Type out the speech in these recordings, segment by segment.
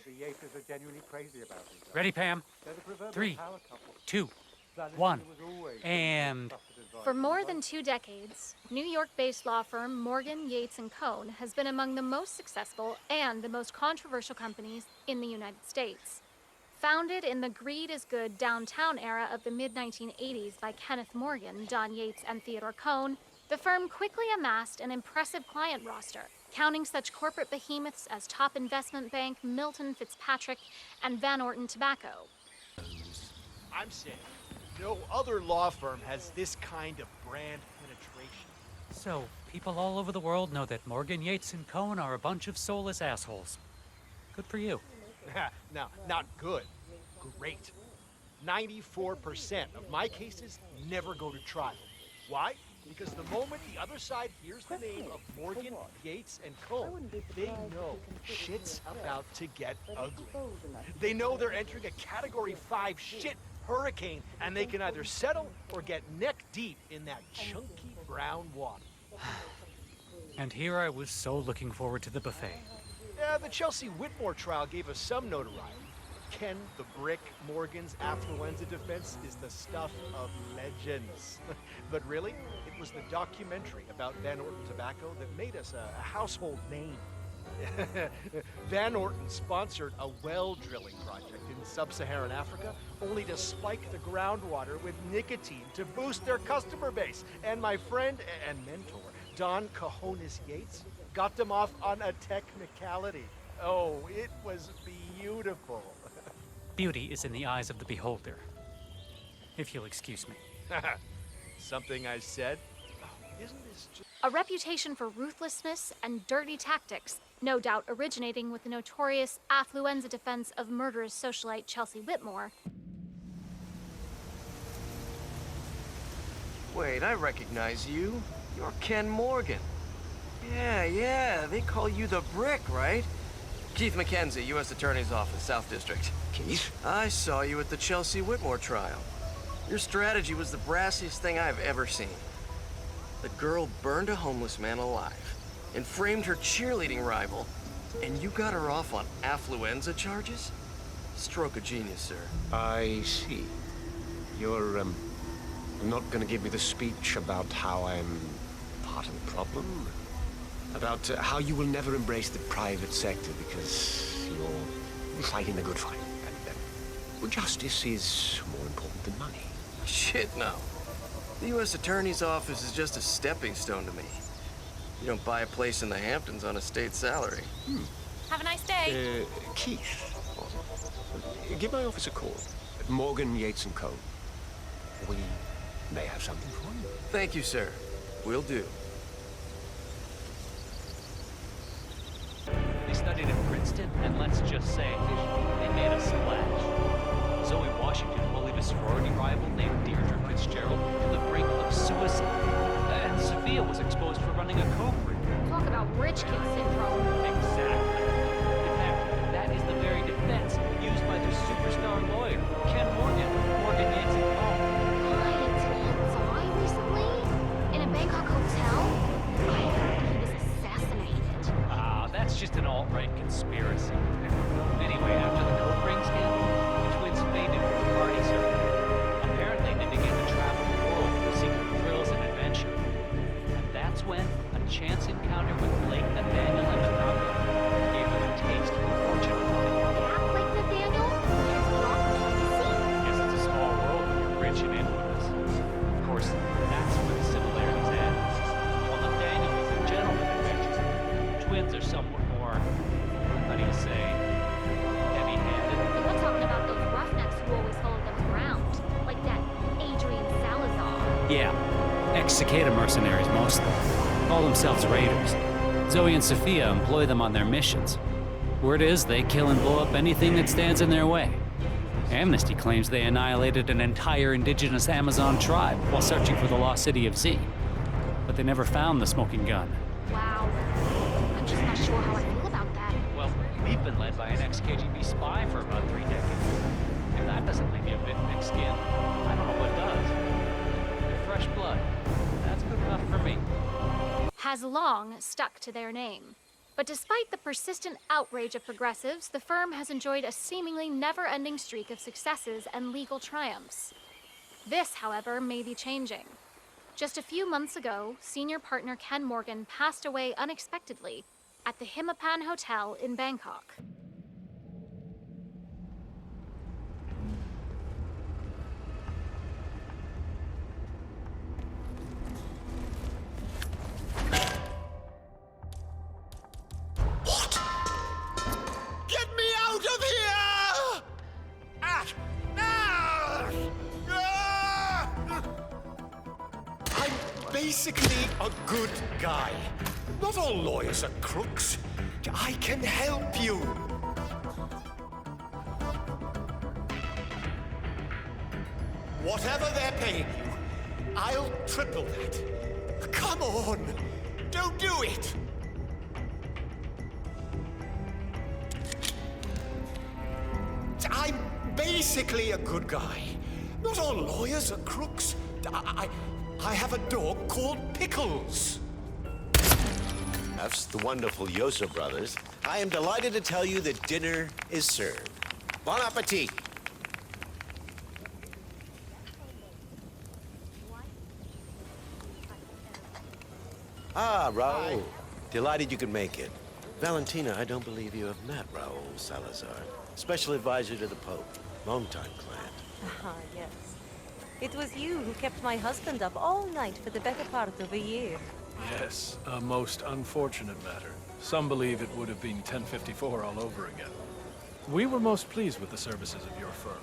The Yates are genuinely crazy about each other. Ready, Pam? They're the proverbial 3, power couple. 2, Valentina 1, was always and... trusted advisor. For more than 2 decades, New York-based law firm Morgan, Yates Kohn has been among the most successful and the most controversial companies in the United States. Founded in the greed is good downtown era of the mid-1980s by Kenneth Morgan, Don Yates, and Theodore Kohn, the firm quickly amassed an impressive client roster, counting such corporate behemoths as top investment bank Milton-Fitzpatrick and Orten Tobacco. I'm saying no other law firm has this kind of brand penetration. So, people all over the world know that Morgan, Yates, and Kohn are a bunch of soulless assholes. Good for you. Now, not good. Great. 94% of my cases never go to trial. Why? Because the moment the other side hears the name of Morgan, Yates, and Kohn, they know shit's about to get ugly. They know they're entering a Category 5 shit hurricane, and they can either settle or get neck deep in that chunky brown water. And here I was so looking forward to the buffet. Yeah, the Chelsea Whitmore trial gave us some notoriety. Ken the Brick Morgan's affluenza defense is the stuff of legends. But really, it was the documentary about Orten Tobacco that made us a household name. Orten sponsored a well drilling project in sub-Saharan Africa, only to spike the groundwater with nicotine to boost their customer base. And my friend and mentor, Don Cojones Yates, got them off on a technicality. Oh, it was beautiful. Beauty is in the eyes of the beholder. If you'll excuse me. Something I said? Oh, isn't this just... A reputation for ruthlessness and dirty tactics, no doubt originating with the notorious affluenza defense of murderous socialite Chelsea Whitmore. Wait, I recognize you. You're Ken Morgan. Yeah, they call you the Brick, right? Keith McKenzie, U.S. Attorney's Office, South District. Keith? I saw you at the Chelsea Whitmore trial. Your strategy was the brassiest thing I've ever seen. The girl burned a homeless man alive and framed her cheerleading rival, and you got her off on affluenza charges? Stroke of genius, sir. I see. You're, not gonna give me the speech about how I'm part of the problem? About how you will never embrace the private sector because you're fighting the good fight. And well, justice is more important than money. Shit, no. The U.S. Attorney's Office is just a stepping stone to me. You don't buy a place in the Hamptons on a state salary. Have a nice day. Keith, give my office a call. At Morgan, Yates & Kohn. We may have something for you. Thank you, sir. Will do. They studied at Princeton, and let's just say, they made a splash. Zoe Washington bullied a sorority rival named Deirdre Fitzgerald to the brink of suicide. And Sophia was exposed for running a coke ring. Talk about rich kid syndrome. Exactly. In fact, that is the very defense used by their superstar lawyer, Ken Morgan, Morgan Yates & Kohn. Clients die recently? In a Bangkok hotel? I heard he was assassinated. That's just an alt-right conspiracy. Anyway, after the coke ring scandal, the twins faded from the party circuit. Apparently, they began to travel the world seeking thrills and adventure. And that's when a chance encounter with Blake, Nathaniel, and Mendoza gave them a taste for fortune. Act like Nathaniel? His block legacy? Guess it's a small world when you're rich and infamous. Of course, that's where the similarities end. While Nathaniel was a gentleman adventurer, twins are somewhat more, how do you say, heavy-handed. You're not talking about those roughnecks who always followed them around, like that Adrian Salazar. Yeah, ex-cicada mercenaries mostly. Call themselves raiders. Zoe and Sophia employ them on their missions. Word is they kill and blow up anything that stands in their way. Amnesty claims they annihilated an entire indigenous Amazon tribe while searching for the lost city of Z. But they never found the smoking gun. Wow. I'm just not sure how I feel about that. Well, we've been led by an ex-KGB spy for about 3 decades. If that doesn't leave you a bit thick skin, I don't know what does. Fresh blood. That's good enough for me. Has long stuck to their name. But despite the persistent outrage of progressives, the firm has enjoyed a seemingly never-ending streak of successes and legal triumphs. This, however, may be changing. Just a few months ago, senior partner Ken Morgan passed away unexpectedly at the Hitman Hotel in Bangkok. What? Get me out of here! I'm basically a good guy. Not all lawyers are crooks. I can help you. Whatever they're paying you, I'll triple that. Come on, don't do it. I'm basically a good guy. Not all lawyers are crooks. I have a dog called Pickles. That's the wonderful Yoso brothers. I am delighted to tell you that dinner is served. Bon appetit! Ah, Raul. Delighted you could make it. Valentina, I don't believe you have met Raul Salazar, special advisor to the Pope, longtime client. Ah, yes. It was you who kept my husband up all night for the better part of a year. Yes, a most unfortunate matter. Some believe it would have been 1054 all over again. We were most pleased with the services of your firm.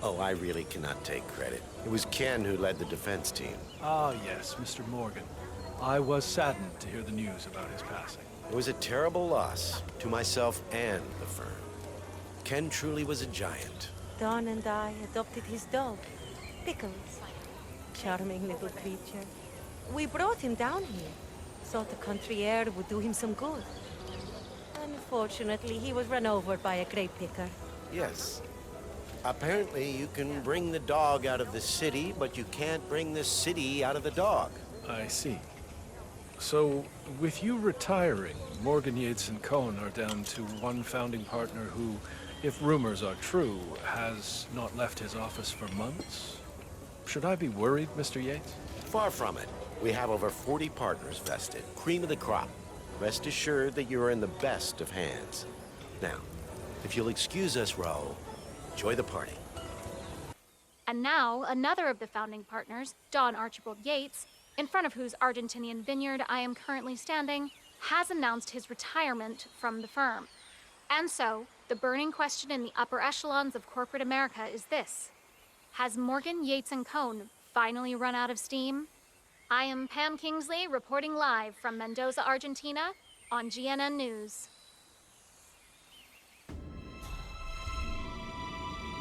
Oh, I really cannot take credit. It was Ken who led the defense team. Ah, yes, Mr. Morgan. I was saddened to hear the news about his passing. It was a terrible loss to myself and the firm. Ken truly was a giant. Don and I adopted his dog, Pickles. Charming little creature. We brought him down here. Thought the country air would do him some good. Unfortunately, he was run over by a grape picker. Yes. Apparently, you can bring the dog out of the city, but you can't bring the city out of the dog. I see. So, with you retiring, Morgan, Yates, and Kohn are down to one founding partner who, if rumors are true, has not left his office for months? Should I be worried, Mr. Yates? Far from it. We have over 40 partners vested. Cream of the crop. Rest assured that you are in the best of hands. Now, if you'll excuse us, Raul, enjoy the party. And now, another of the founding partners, Don Archibald Yates, in front of whose Argentinian vineyard I am currently standing, has announced his retirement from the firm. And so, the burning question in the upper echelons of corporate America is this: has Morgan, Yates, and Kohn finally run out of steam? I am Pam Kingsley, reporting live from Mendoza, Argentina, on GNN News.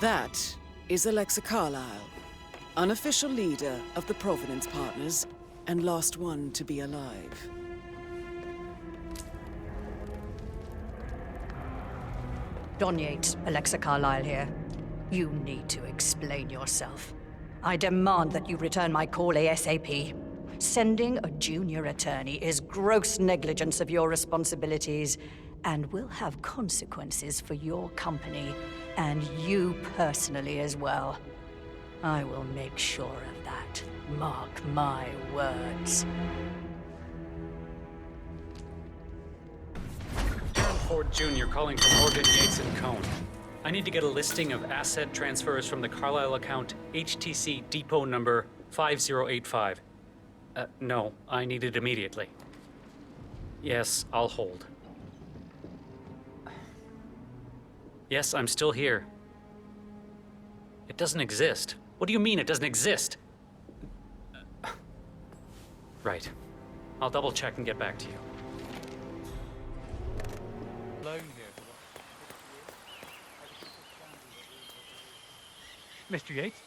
That is Alexa Carlyle, unofficial leader of the Providence Partners, and last one to be alive. Don Yates, Alexa Carlyle here. You need to explain yourself. I demand that you return my call ASAP. Sending a junior attorney is gross negligence of your responsibilities and will have consequences for your company and you personally as well. I will make sure of that. Mark my words. Aaron Ford Jr. calling from Morgan, Yates, and Kohn. I need to get a listing of asset transfers from the Carlyle account HTC depot number 5085. No, I need it immediately. Yes, I'll hold. Yes, I'm still here. It doesn't exist. What do you mean it doesn't exist? Right. I'll double check and get back to you. Mr. Yates?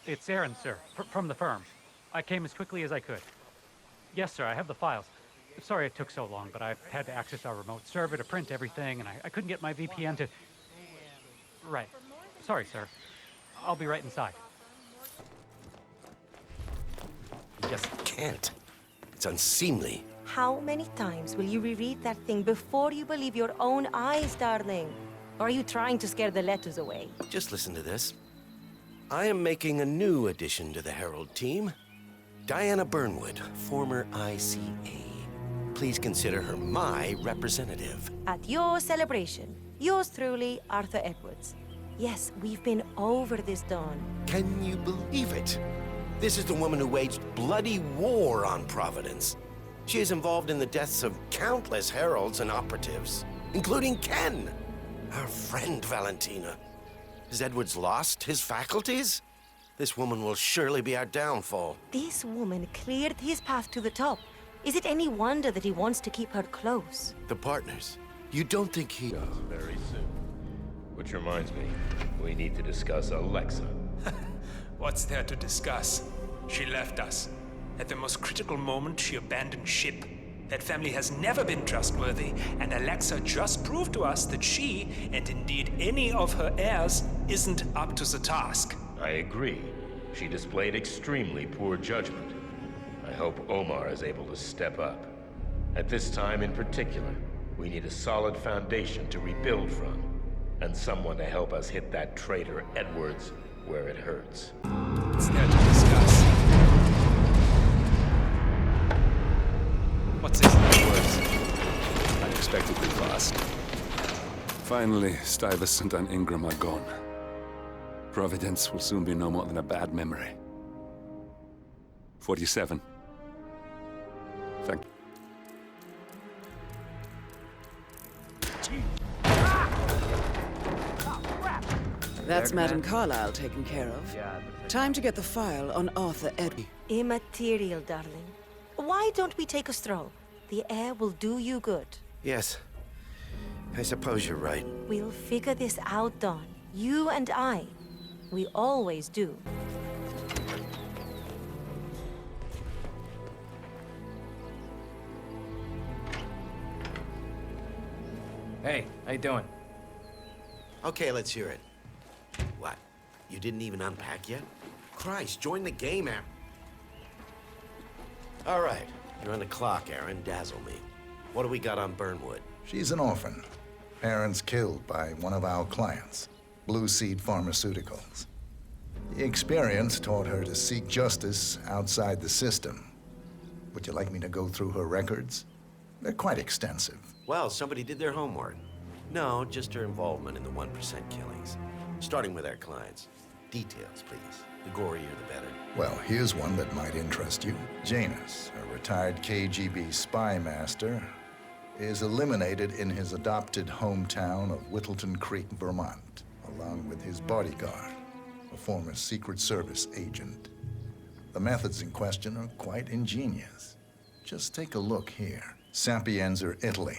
It's Aaron, sir, from the firm. I came as quickly as I could. Yes, sir, I have the files. Sorry it took so long, but I had to access our remote server to print everything, and I couldn't get my VPN to... Right. Sorry, sir. I'll be right inside. Yes, can't. It's unseemly. How many times will you reread that thing before you believe your own eyes, darling? Or are you trying to scare the letters away? Just listen to this. I am making a new addition to the Herald team. Diana Burnwood, former ICA. Please consider her my representative. At your celebration, yours truly, Arthur Edwards. Yes, we've been over this, Dawn. Can you believe it? This is the woman who waged bloody war on Providence. She is involved in the deaths of countless heralds and operatives, including Ken, our friend Valentina. Has Edwards lost his faculties? This woman will surely be our downfall. This woman cleared his path to the top. Is it any wonder that he wants to keep her close? The partners. You don't think he... Very soon. Which reminds me, we need to discuss Alexa. What's there to discuss? She left us. At the most critical moment, she abandoned ship. That family has never been trustworthy, and Alexa just proved to us that she, and indeed any of her heirs, isn't up to the task. I agree. She displayed extremely poor judgment. I hope Omar is able to step up. At this time in particular, we need a solid foundation to rebuild from, and someone to help us hit that traitor Edwards where it hurts. What's there to discuss? What's this in the words? Unexpectedly fast. Finally, Stuyvesant and Ingram are gone. Providence will soon be no more than a bad memory. 47. Thank you. That's Madame Carlyle taken care of. Time to get the file on Arthur Edwards. Immaterial, darling. Why don't we take a stroll? The air will do you good. Yes. I suppose you're right. We'll figure this out, Dawn. You and I. We always do. Hey, how you doing? Okay, let's hear it. What? You didn't even unpack yet? Christ, join the game, Aaron. All right, you're on the clock, Aaron. Dazzle me. What do we got on Burnwood? She's an orphan. Parents killed by one of our clients, Blue Seed Pharmaceuticals. The experience taught her to seek justice outside the system. Would you like me to go through her records? They're quite extensive. Well, somebody did their homework. No, just her involvement in the 1% killings. Starting with our clients. Details, please. The gorier, the better. Well, here's one that might interest you. Janus, a retired KGB spy master, is eliminated in his adopted hometown of Whittleton Creek, Vermont, along with his bodyguard, a former Secret Service agent. The methods in question are quite ingenious. Just take a look here. Sapienza, Italy.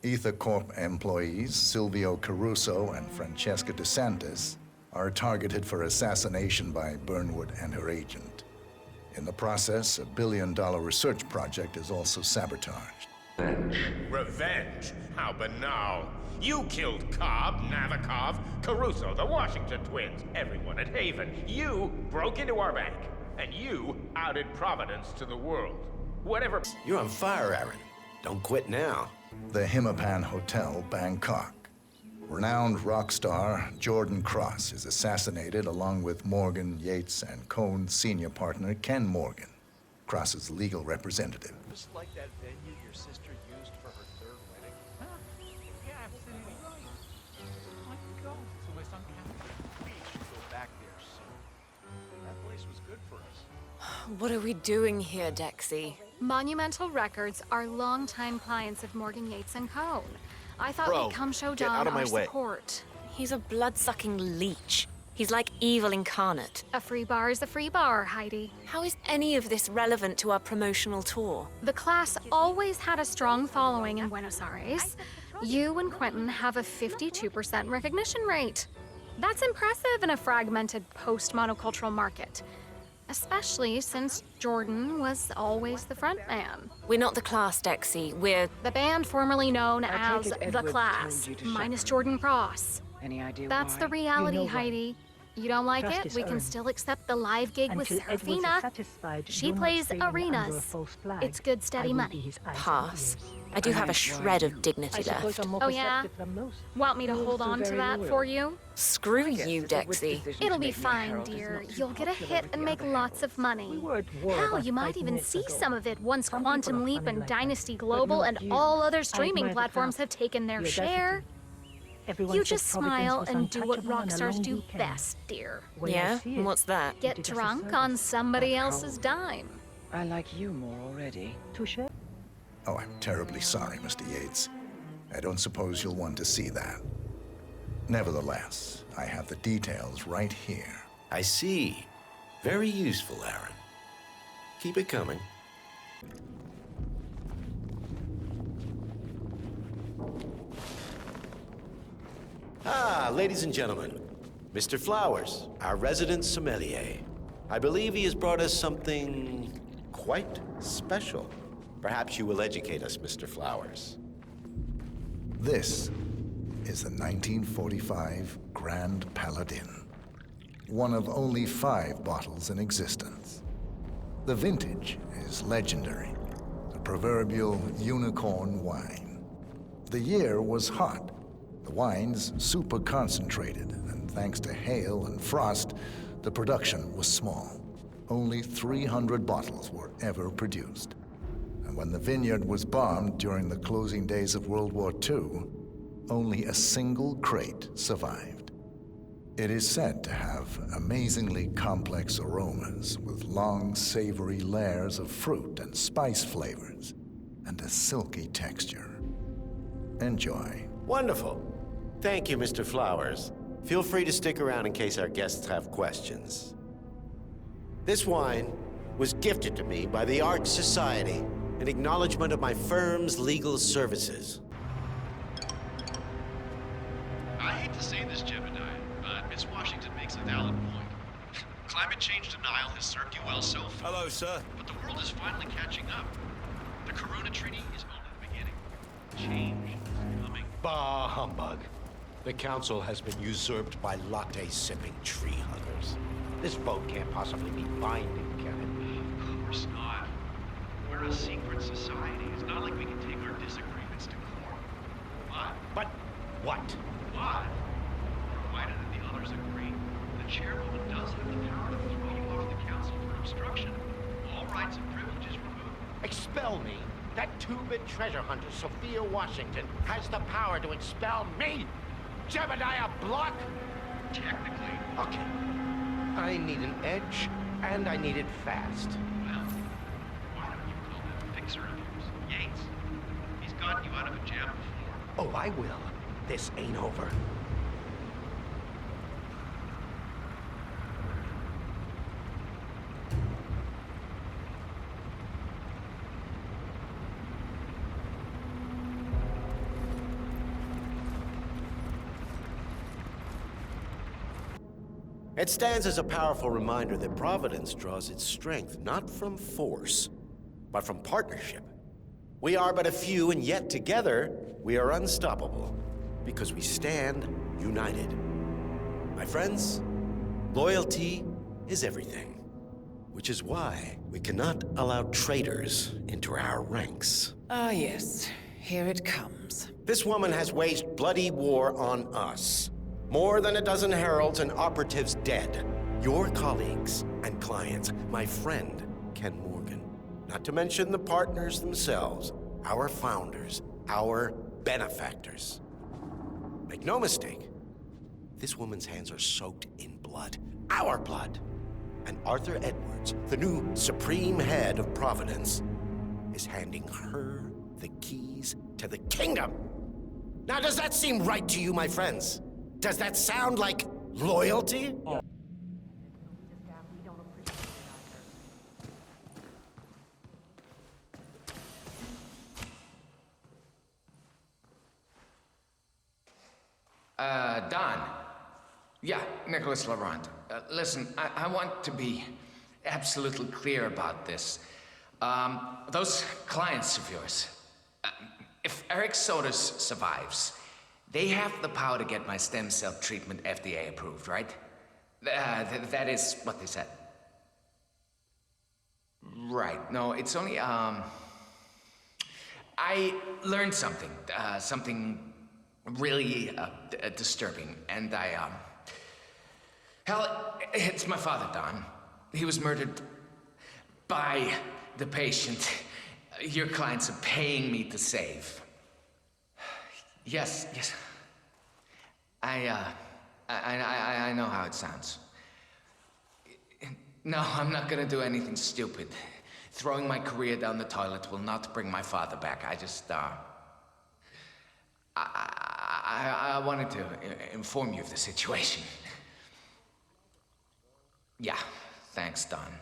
Ether Corp employees Silvio Caruso and Francesca DeSantis are targeted for assassination by Burnwood and her agent. In the process, a billion-dollar research project is also sabotaged. Revenge? How banal. You killed Cobb, Navikov, Caruso, the Washington Twins, everyone at Haven. You broke into our bank, and you outed Providence to the world. Whatever... You're on fire, Aaron. Don't quit now. The Himapan Hotel, Bangkok. Renowned rock star Jordan Cross is assassinated along with Morgan, Yates, and Kohn senior partner Ken Morgan, Cross's legal representative. Just like that venue your sister used for her third wedding. Huh? Yeah, absolutely right. Let's go. So it's on campus. We should go back there soon. That place was good for us. What are we doing here, Dexi? Monumental Records are longtime clients of Morgan, Yates, and Kohn. I thought Bro, we'd come show get John out of our my way. support. He's a blood-sucking leech. He's like evil incarnate. A free bar is a free bar, Heidi. How is any of this relevant to our promotional tour? The class always had a strong following in Buenos Aires. You and Quentin have a 52% recognition rate. That's impressive in a fragmented post-monocultural market. Especially since Jordan was always the front man. We're not the class, Dexi. We're... The band formerly known I as take it The Edward Class, told you to shut minus up. Jordan Cross. Any idea That's why? the reality, You know why. Heidi. You don't like Trust it? is We can earned. still accept the live gig with Until Edwards is Serafina. satisfied, She do not plays stay in under a arenas. false flag. It's good, I steady will money. be his eyes and Pass. ears. I do have a shred of dignity I suppose left. I'm more Oh, yeah? perceptive than most. Want me to Yours hold are on to very that loyal. for you? Screw you, Dexi. It'll be fine, dear. You'll get a hit and make lots of money. Hell, you might even see some of it once Quantum Leap and Dynasty Global and all other streaming platforms have taken their share. You just smile and do what rock stars do best, dear. Yeah? What's that? Get drunk on somebody else's dime. I like you more already. Touche? Oh, I'm terribly sorry, Mr. Yates. I don't suppose you'll want to see that. Nevertheless, I have the details right here. I see. Very useful, Aaron. Keep it coming. Ah, ladies and gentlemen, Mr. Flowers, our resident sommelier. I believe he has brought us something quite special. Perhaps you will educate us, Mr. Flowers. This is the 1945 Grand Paladin, one of only 5 bottles in existence. The vintage is legendary, the proverbial unicorn wine. The year was hot, the wine's super concentrated, and thanks to hail and frost, the production was small. Only 300 bottles were ever produced. And when the vineyard was bombed during the closing days of World War II, only a single crate survived. It is said to have amazingly complex aromas with long, savory layers of fruit and spice flavors, and a silky texture. Enjoy. Wonderful. Thank you, Mr. Flowers. Feel free to stick around in case our guests have questions. This wine was gifted to me by the Ark Society in acknowledgement of my firm's legal services. I hate to say this, Jebediah, but Miss Washington makes a valid point. Climate change denial has served you well so far. Hello, sir. But the world is finally catching up. The Corona Treaty is only the beginning. Change is coming. Bah humbug. The council has been usurped by latte-sipping tree huggers. This vote can't possibly be binding, can it? Of course not. We're a secret society. It's not like we can take our disagreements to court. But what? What? Provided that the others agree, the chairwoman does have the power to throw you off the council for obstruction. All rights and privileges removed. Expel me? That 2-bit treasure hunter, Sophia Washington, has the power to expel me? Jebediah Block? Technically. Okay. I need an edge, and I need it fast. Well, why don't you call that fixer of yours, Yates? He's gotten you out of a jam before. Oh, I will. This ain't over. It stands as a powerful reminder that Providence draws its strength not from force, but from partnership. We are but a few, and yet together we are unstoppable, because we stand united. My friends, loyalty is everything, which is why we cannot allow traitors into our ranks. Ah, yes. Here it comes. This woman has waged bloody war on us. More than a dozen heralds and operatives dead. Your colleagues and clients, my friend, Ken Morgan. Not to mention the partners themselves, our founders, our benefactors. Make no mistake, this woman's hands are soaked in blood. Our blood. And Arthur Edwards, the new supreme head of Providence, is handing her the keys to the kingdom. Now, does that seem right to you, my friends? Does that sound like loyalty? Don. Yeah, Nicholas Laurent. Listen, I want to be absolutely clear about this. Those clients of yours, if Eric Sodas survives, they have the power to get my stem cell treatment FDA approved, right? That is what they said. Right. No, it's only, I learned something. Something really disturbing. And hell, it's my father, Don. He was murdered by the patient your clients are paying me to save. Yes. I know how it sounds. No, I'm not gonna do anything stupid. Throwing my career down the toilet will not bring my father back. I wanted to inform you of the situation. Yeah, thanks, Don.